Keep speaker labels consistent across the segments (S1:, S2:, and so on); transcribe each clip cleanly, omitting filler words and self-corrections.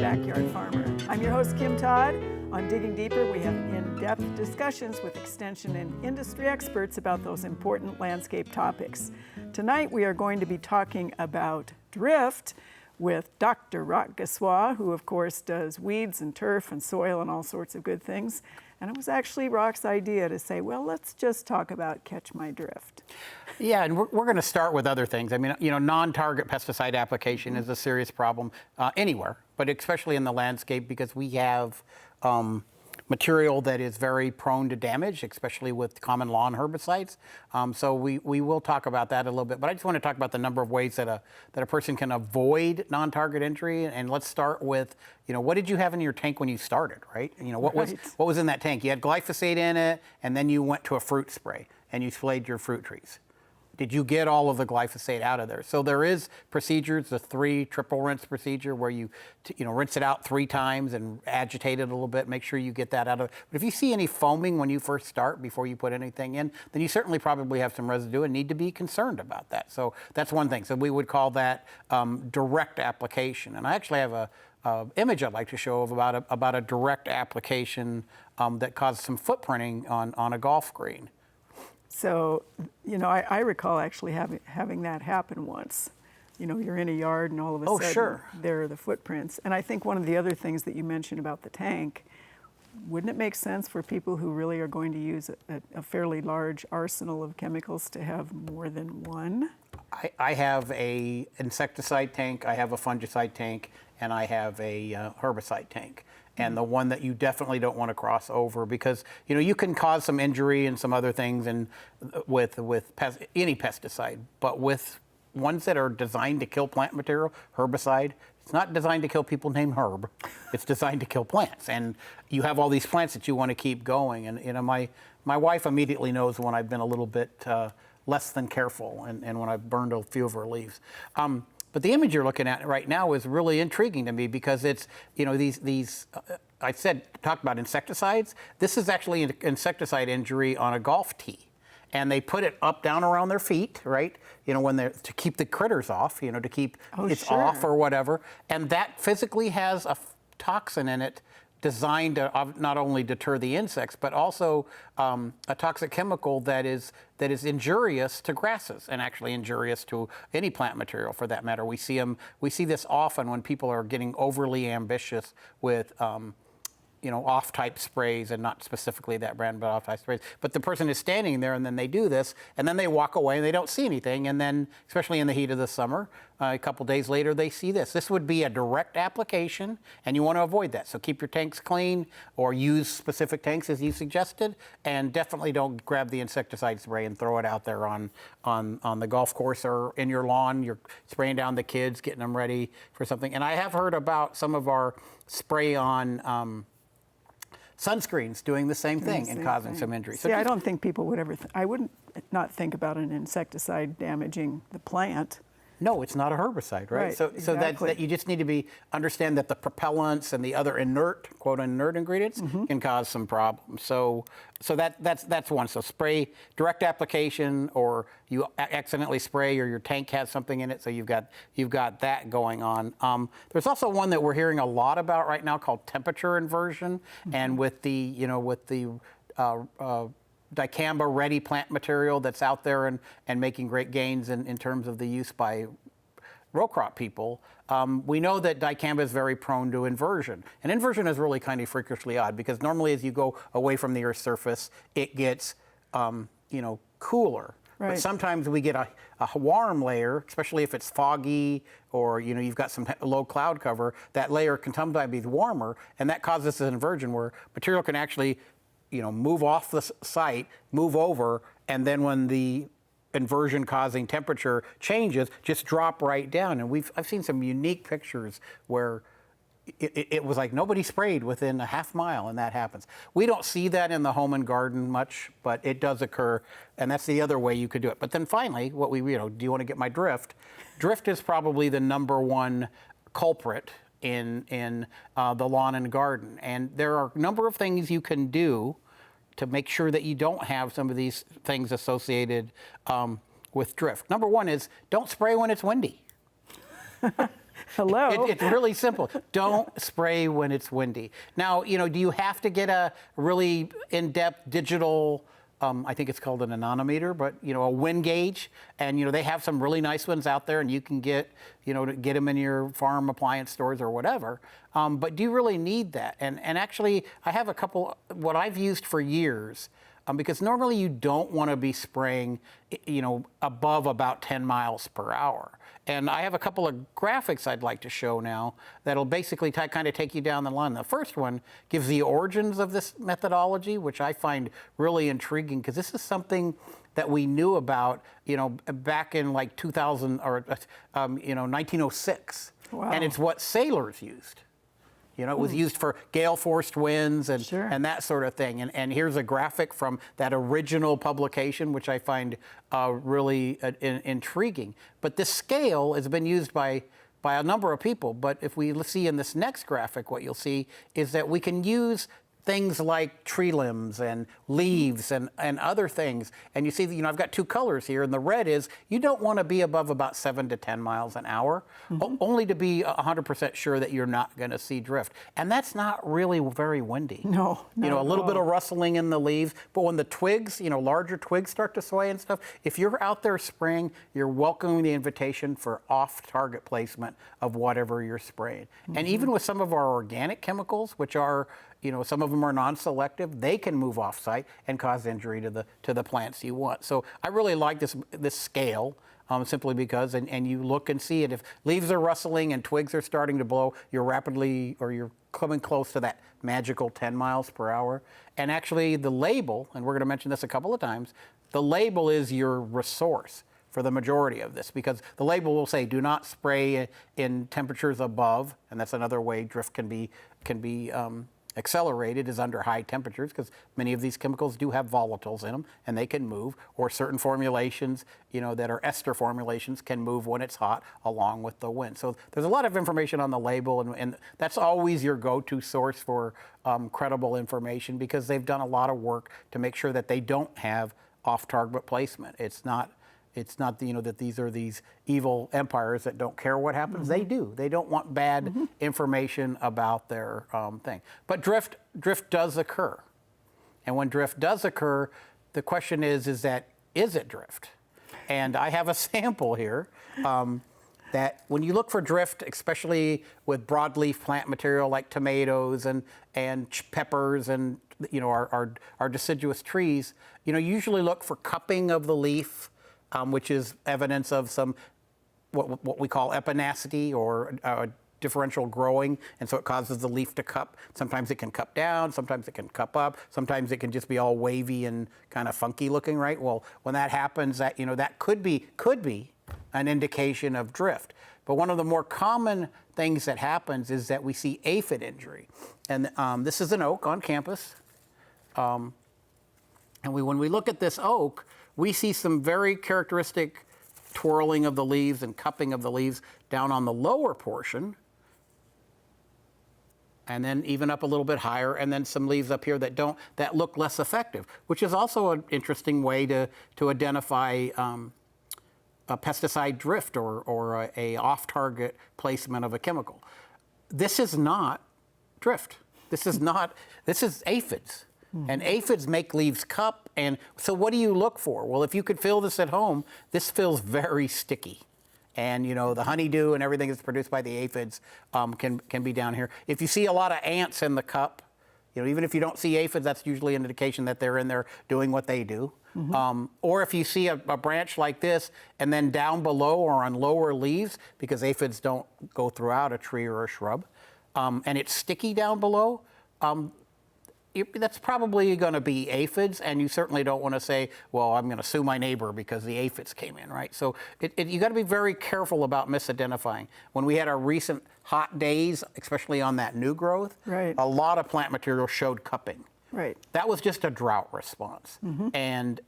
S1: Backyard Farmer. I'm your host, Kim Todd. On Digging Deeper, we have in-depth discussions with extension and industry experts about those important landscape topics. Tonight, we are going to be talking about drift with Dr. Rock Gassois, who of course does weeds and turf and soil and all sorts of good things. And it was actually Rock's idea to say, well, let's just talk about catch my drift.
S2: Yeah, and we're going to start with other things. I mean, you know, non-target pesticide application is a serious problem anywhere, but especially in the landscape because we have material that is very prone to damage, especially with common lawn herbicides. So we will talk about that a little bit, but I just want to talk about the number of ways that a person can avoid non-target injury. And let's start with, you know, what did you have in your tank when you started, right? You know, what was in that tank? You had glyphosate in it, and then you went to a fruit spray and you sprayed your fruit trees. Did you get all of the glyphosate out of there? So there is procedures, the 3 triple rinse procedure where you rinse it out 3 times and agitate it a little bit, make sure you get that out of it. But if you see any foaming when you first start before you put anything in, then you certainly probably have some residue and need to be concerned about that. So that's one thing. So we would call that direct application. And I actually have a image I'd like to show of about a direct application that caused some footprinting on a golf green.
S1: So, you know, I recall actually having that happen once. You know, you're in a yard and all of a sudden there are the footprints. And I think one of the other things that you mentioned about the tank, wouldn't it make sense for people who really are going to use a fairly large arsenal of chemicals to have more than one?
S2: I have a insecticide tank, I have a fungicide tank, and I have a herbicide tank. And the one that you definitely don't want to cross over because, you know, you can cause some injury and some other things and with any pesticide, but with ones that are designed to kill plant material, herbicide, it's not designed to kill people named Herb. It's designed to kill plants. And you have all these plants that you want to keep going. And, you know, my wife immediately knows when I've been a little bit less than careful and when I've burned a few of her leaves. But the image you're looking at right now is really intriguing to me because it's, you know, I talked about insecticides. This is actually an insecticide injury on a golf tee. And they put it up, down around their feet, right? You know, to keep the critters off, you know, to keep off or whatever. And that physically has a toxin in it designed to not only deter the insects, but also a toxic chemical that is injurious to grasses and actually injurious to any plant material for that matter. We see this often when people are getting overly ambitious with off-type sprays, and not specifically that brand, but off-type sprays. But the person is standing there, and then they do this, and then they walk away, and they don't see anything. And then, especially in the heat of the summer, a couple days later, they see this. This would be a direct application, and you want to avoid that. So keep your tanks clean, or use specific tanks as you suggested, and definitely don't grab the insecticide spray and throw it out there on the golf course or in your lawn. You're spraying down the kids, getting them ready for something. And I have heard about some of our spray-on sunscreens doing the same thing and causing some injuries.
S1: See, I don't think people would ever, I wouldn't not think about an insecticide damaging the plant.
S2: No, it's not a herbicide, right? So that you just need to understand that the propellants and the other inert, quote inert ingredients can cause some problems. So that's one. So spray, direct application, or you accidentally spray, or your tank has something in it, so you've got that going on. There's also one that we're hearing a lot about right now called temperature inversion, and with the dicamba ready plant material that's out there and making great gains in terms of the use by row crop people, we know that dicamba is very prone to inversion. And inversion is really kind of freakishly odd because normally as you go away from the Earth's surface, it gets cooler. Right. But sometimes we get a warm layer, especially if it's foggy or you've got some low cloud cover. That layer can sometimes be warmer, and that causes an inversion where material can actually move off the site, move over, and then when the inversion causing temperature changes, just drop right down. And I've seen some unique pictures where it was like nobody sprayed within a half mile, and that happens. We don't see that in the home and garden much, but it does occur, and that's the other way you could do it. But then finally, do you want to get my drift? Drift is probably the number one culprit in the lawn and garden. And there are a number of things you can do to make sure that you don't have some of these things associated with drift. Number one is don't spray when it's windy.
S1: Hello?
S2: It's really simple. Don't spray when it's windy. Now, do you have to get a really in-depth digital, I think it's called an anemometer, but, a wind gauge? And, they have some really nice ones out there, and you can get them in your farm appliance stores or whatever. But do you really need that? And actually, I have a couple, what I've used for years, because normally you don't want to be spraying, above about 10 miles per hour. And I have a couple of graphics I'd like to show now that'll basically kind of take you down the line. The first one gives the origins of this methodology, which I find really intriguing, because this is something that we knew about, back in like 2000 or 1906.
S1: Wow.
S2: And it's what sailors used. It was used for gale-forced winds and,
S1: Sure.
S2: and that sort of thing. And here's a graphic from that original publication, which I find really intriguing. But this scale has been used by a number of people. But if we see in this next graphic, what you'll see is that we can use things like tree limbs and leaves and other things. And you see that, I've got two colors here, and the red is you don't want to be above about 7 to 10 miles an hour, only to be 100% sure that you're not going to see drift. And that's not really very windy.
S1: No, not
S2: a little
S1: at
S2: bit
S1: all.
S2: of rustling in the leaves, but when the twigs, larger twigs start to sway and stuff, if you're out there spraying, you're welcoming the invitation for off-target placement of whatever you're spraying. And even with some of our organic chemicals, which are, some of them are non-selective, they can move off-site and cause injury to the plants you want. So I really like this scale, simply because, and you look and see it. If leaves are rustling and twigs are starting to blow, you're coming close to that magical 10 miles per hour. And actually the label, and we're going to mention this a couple of times, the label is your resource for the majority of this, because the label will say do not spray in temperatures above, and that's another way drift can be accelerated, is under high temperatures, because many of these chemicals do have volatiles in them and they can move, or certain formulations, that are ester formulations can move when it's hot along with the wind. So there's a lot of information on the label, and that's always your go-to source for credible information, because they've done a lot of work to make sure that they don't have off-target placement. It's not that these are these evil empires that don't care what happens. They do. They don't want bad information about their thing. But drift does occur. And when drift does occur, the question is it drift? And I have a sample here that when you look for drift, especially with broadleaf plant material like tomatoes and peppers and our deciduous trees, you usually look for cupping of the leaf, which is evidence of some what we call epinacity, or differential growing, and so it causes the leaf to cup. Sometimes it can cup down, sometimes it can cup up, sometimes it can just be all wavy and kind of funky looking, right? Well, when that happens, that could be an indication of drift. But one of the more common things that happens is that we see aphid injury, and this is an oak on campus, and when we look at this oak, we see some very characteristic twirling of the leaves and cupping of the leaves down on the lower portion, and then even up a little bit higher, and then some leaves up here that look less effective, which is also an interesting way to identify a pesticide drift or a off-target placement of a chemical. This is not drift. This is aphids. And aphids make leaves cup, and so what do you look for? Well, if you could feel this at home, this feels very sticky. And the honeydew and everything that's produced by the aphids can be down here. If you see a lot of ants in the cup, even if you don't see aphids, that's usually an indication that they're in there doing what they do. Or if you see a branch like this, and then down below or on lower leaves, because aphids don't go throughout a tree or a shrub, and it's sticky down below, that's probably going to be aphids, and you certainly don't want to say, well, I'm going to sue my neighbor because the aphids came in, right? So you got to be very careful about misidentifying. When we had our recent hot days, especially on that new growth,
S1: right,
S2: a lot of plant material showed cupping.
S1: Right.
S2: That was just a drought response. And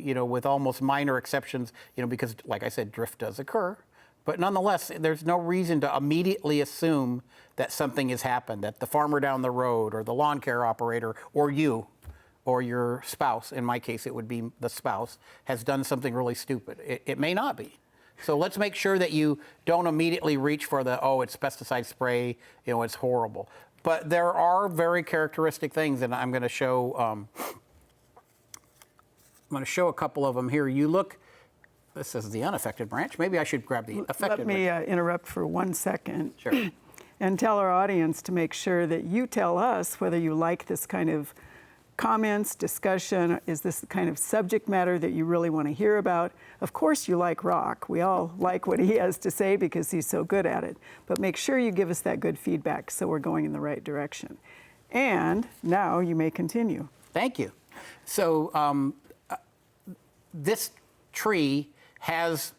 S2: with almost minor exceptions, because like I said, drift does occur. But nonetheless, there's no reason to immediately assume that something has happened, that the farmer down the road or the lawn care operator or you or your spouse, in my case it would be the spouse, has done something really stupid. It may not be. So let's make sure that you don't immediately reach for the, oh, it's pesticide spray, it's horrible. But there are very characteristic things, and I'm going to show a couple of them here. You look, this is the unaffected branch. Maybe I should grab the affected
S1: Let me
S2: branch.
S1: interrupt for 1 second.
S2: Sure.
S1: And tell our audience to make sure that you tell us whether you like this kind of comments, discussion. Is this the kind of subject matter that you really want to hear about? Of course you like Rock. We all like what he has to say because he's so good at it. But make sure you give us that good feedback so we're going in the right direction. And now you may continue.
S2: Thank you. So this tree has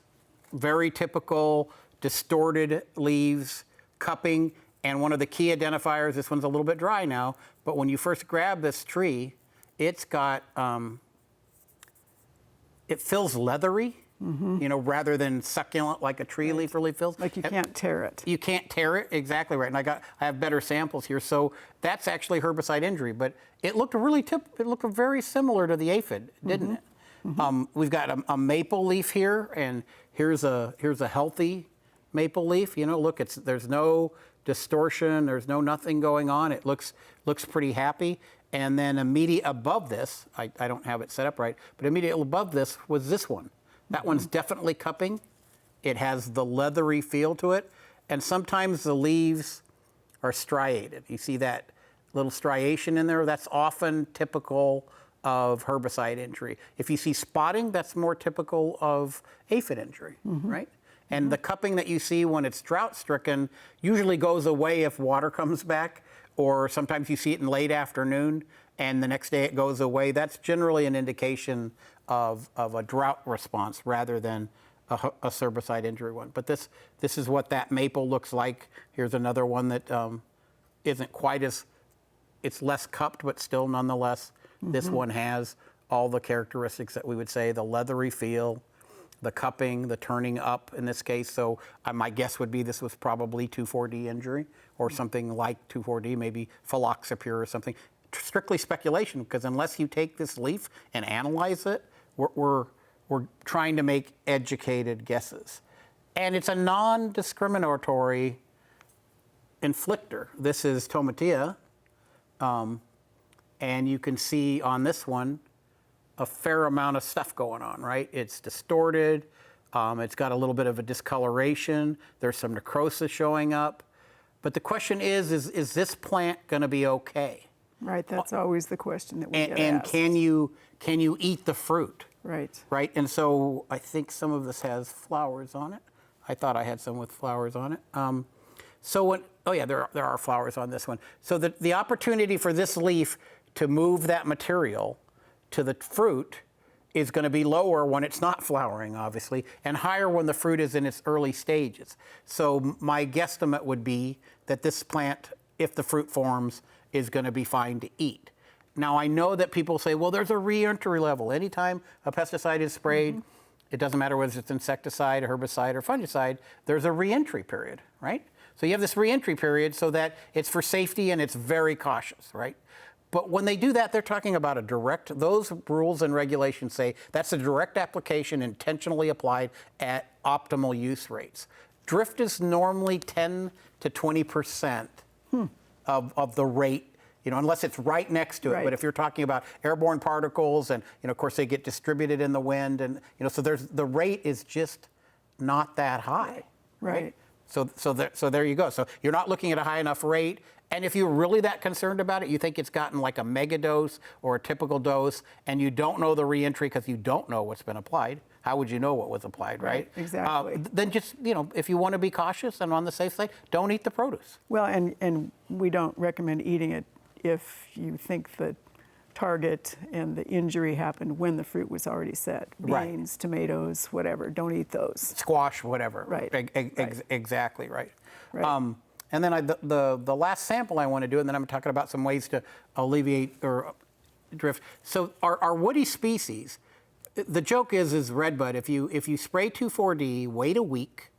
S2: very typical distorted leaves, cupping, and one of the key identifiers, this one's a little bit dry now, but when you first grab this tree, it's got, it feels leathery, rather than succulent like a tree leaf really feels.
S1: Like you can't tear it.
S2: You can't tear it, exactly right. And I have better samples here. So that's actually herbicide injury, but it looked it looked very similar to the aphid, didn't it? We've got a maple leaf here, and here's a healthy maple leaf. Look, there's no distortion, there's nothing going on. It looks pretty happy. And then immediate above this, I don't have it set up right, but immediately above this was this one. That one's definitely cupping. It has the leathery feel to it, and sometimes the leaves are striated. You see that little striation in there? That's often typical of herbicide injury. If you see spotting, that's more typical of aphid injury, right? And the cupping that you see when it's drought-stricken usually goes away if water comes back, or sometimes you see it in late afternoon, and the next day it goes away. That's generally an indication of a drought response rather than a herbicide injury one. But this is what that maple looks like. Here's another one that isn't quite as, it's less cupped, but still nonetheless, this one has all the characteristics that we would say, the leathery feel, the cupping, the turning up in this case. So my guess would be this was probably 2,4-D injury or something like 2,4-D, maybe phylloxipure or something. Strictly speculation, because unless you take this leaf and analyze it, we're trying to make educated guesses. And it's a non-discriminatory inflictor. This is tomatia, and you can see on this one a fair amount of stuff going on, right? It's distorted, it's got a little bit of a discoloration, there's some necrosis showing up. But the question is this plant gonna be okay?
S1: Right, that's always the question that we get
S2: and
S1: asked.
S2: can you eat the fruit?
S1: Right.
S2: Right, and so I think some of this has flowers on it. I thought I had some with flowers on it. Oh yeah, there are flowers on this one. So the opportunity for this leaf to move that material to the fruit is going to be lower when it's not flowering, obviously, and higher when the fruit is in its early stages. So my guesstimate would be that this plant, if the fruit forms, is going to be fine to eat. Now, I know that people say, well, there's a re-entry level. Anytime a pesticide is sprayed, it doesn't matter whether it's insecticide, herbicide, or fungicide, there's a re-entry period, right? So you have this re-entry period so that it's for safety and it's very cautious, right? But when they do that, they're talking about a direct, those rules and regulations say that's a direct application intentionally applied at optimal use rates. Drift is normally 10 to 20% of the rate, unless it's right next to it.
S1: Right.
S2: But if you're talking about airborne particles and, of course, they get distributed in the wind and, so the rate is just not that high.
S1: Right.
S2: So there you go. So you're not looking at a high enough rate. And if you're really that concerned about it, you think it's gotten like a mega dose or a typical dose, and you don't know the reentry because you don't know what's been applied. How would you know what was applied, right?
S1: Exactly.
S2: Then just, if you want to be cautious and on the safe side, don't eat the produce.
S1: Well, and we don't recommend eating it if you think the target and the injury happened when the fruit was already set. Beans, tomatoes, whatever. Don't eat those.
S2: Squash, whatever.
S1: Right.
S2: Exactly right.
S1: Right.
S2: And then the last sample I want to do, and then I'm talking about some ways to alleviate or drift. So our woody species, the joke is redbud. If you spray 2,4-D, wait a week,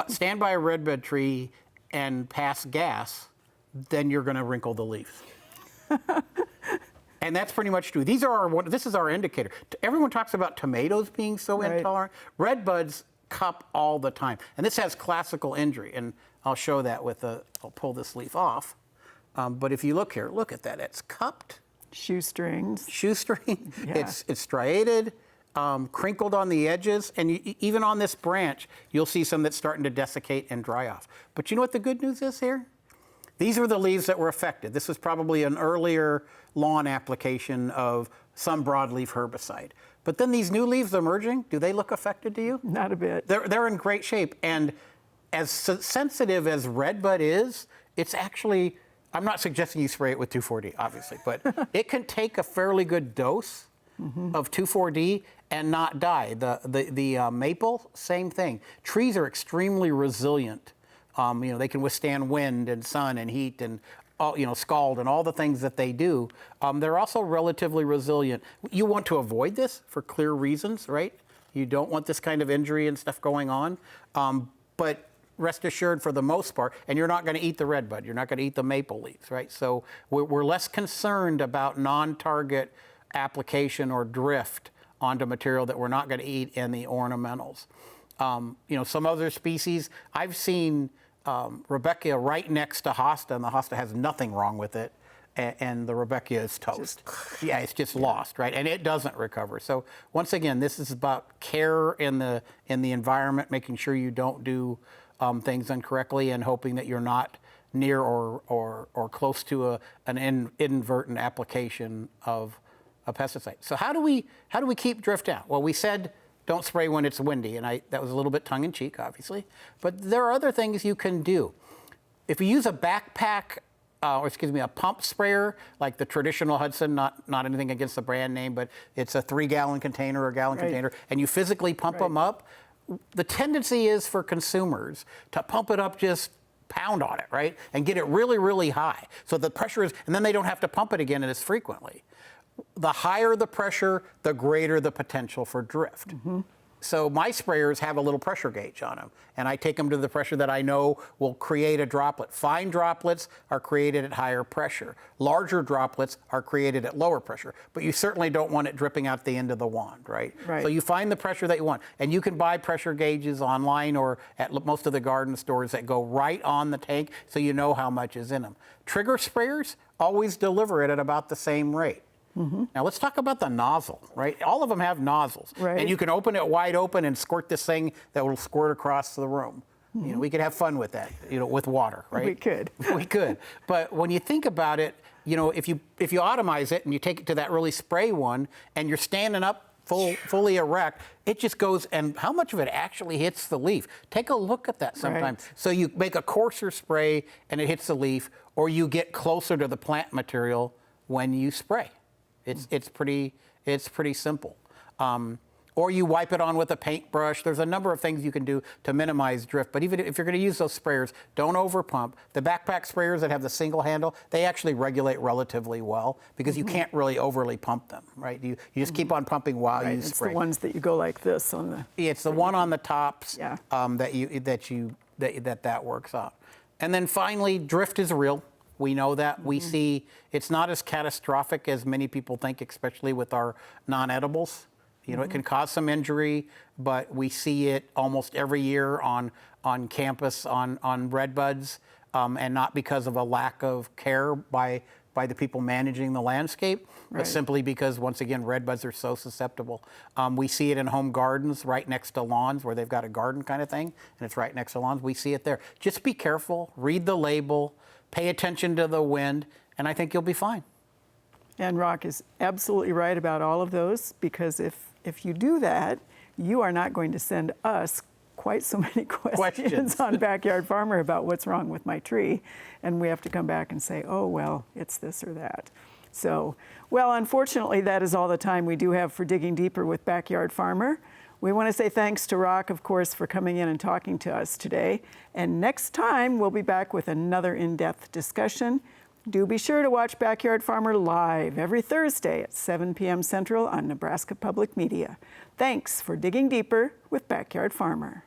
S2: stand by a redbud tree, and pass gas, then you're going to wrinkle the leaves. And that's pretty much true. This is our indicator. Everyone talks about tomatoes being so intolerant. Redbuds cup all the time. And this has classical injury, and I'll show that with I'll pull this leaf off. But if you look here, look at that. It's cupped.
S1: Shoestrings.
S2: Shoestring.
S1: Yeah.
S2: It's striated, crinkled on the edges, and even on this branch, you'll see some that's starting to desiccate and dry off. But you know what the good news is here? These were the leaves that were affected. This was probably an earlier lawn application of some broadleaf herbicide. But then these new leaves emerging, do they look affected to you?
S1: Not a bit.
S2: They're in great shape. And as sensitive as redbud is, it's actually, I'm not suggesting you spray it with 2,4-D, obviously, but it can take a fairly good dose of 2,4-D and not die. The maple, same thing. Trees are extremely resilient. They can withstand wind and sun and heat and scald and all the things that they do. They're also relatively resilient. You want to avoid this for clear reasons, right? You don't want this kind of injury and stuff going on. But rest assured, for the most part, and you're not going to eat the redbud, you're not going to eat the maple leaves, right? So we're less concerned about non-target application or drift onto material that we're not going to eat in the ornamentals. Some other species, I've seen Rudbeckia right next to hosta, and the hosta has nothing wrong with it, and the Rudbeckia is toast. It's just lost, right? And it doesn't recover. So once again, this is about care in the environment, making sure you don't do things incorrectly, and hoping that you're not near or close to an inadvertent application of a pesticide. So how do we keep drift out? Well, we said don't spray when it's windy, and that was a little bit tongue-in-cheek, obviously. But there are other things you can do. If you use a backpack, a pump sprayer, like the traditional Hudson, not anything against the brand name, but it's a 3-gallon container or a gallon container, and you physically pump them up, the tendency is for consumers to pump it up, just pound on it, right? And get it really, really high. So the pressure is, and then they don't have to pump it again as frequently. The higher the pressure, the greater the potential for drift. So my sprayers have a little pressure gauge on them, and I take them to the pressure that I know will create a droplet. Fine droplets are created at higher pressure. Larger droplets are created at lower pressure, but you certainly don't want it dripping out the end of the wand, right? So you find the pressure that you want, and you can buy pressure gauges online or at most of the garden stores that go right on the tank, so you know how much is in them. Trigger sprayers always deliver it at about the same rate. Now let's talk about the nozzle, right? All of them have nozzles, and you can open it wide open and squirt this thing that will squirt across the room. We could have fun with that, with water, right?
S1: We could.
S2: We could. But when you think about it, if you atomize it and you take it to that really spray one, and you're standing up fully erect, it just goes, and how much of it actually hits the leaf? Take a look at that sometime. So you make a coarser spray and it hits the leaf, or you get closer to the plant material when you spray. It's pretty simple. Or you wipe it on with a paintbrush. There's a number of things you can do to minimize drift. But even if you're going to use those sprayers, don't overpump. The backpack sprayers that have the single handle, they actually regulate relatively well, because you can't really overly pump them, right? You just keep on pumping while you spray.
S1: It's the ones that you go like this on the.
S2: It's the one on the tops that works out. And then finally, drift is real. We know that. We see it's not as catastrophic as many people think, especially with our non-edibles. It can cause some injury, but we see it almost every year on campus on redbuds, and not because of a lack of care by the people managing the landscape, but simply because, once again, redbuds are so susceptible. We see it in home gardens right next to lawns where they've got a garden kind of thing, and it's right next to lawns. We see it there. Just be careful, read the label, pay attention to the wind, and I think you'll be fine.
S1: And Rock is absolutely right about all of those, because if you do that, you are not going to send us quite so many questions on Backyard Farmer about what's wrong with my tree, and we have to come back and say, oh, well, it's this or that. So, well, unfortunately, that is all the time we do have for Digging Deeper with Backyard Farmer. We want to say thanks to Rock, of course, for coming in and talking to us today. And next time, we'll be back with another in-depth discussion. Do be sure to watch Backyard Farmer live every Thursday at 7 p.m. Central on Nebraska Public Media. Thanks for Digging Deeper with Backyard Farmer.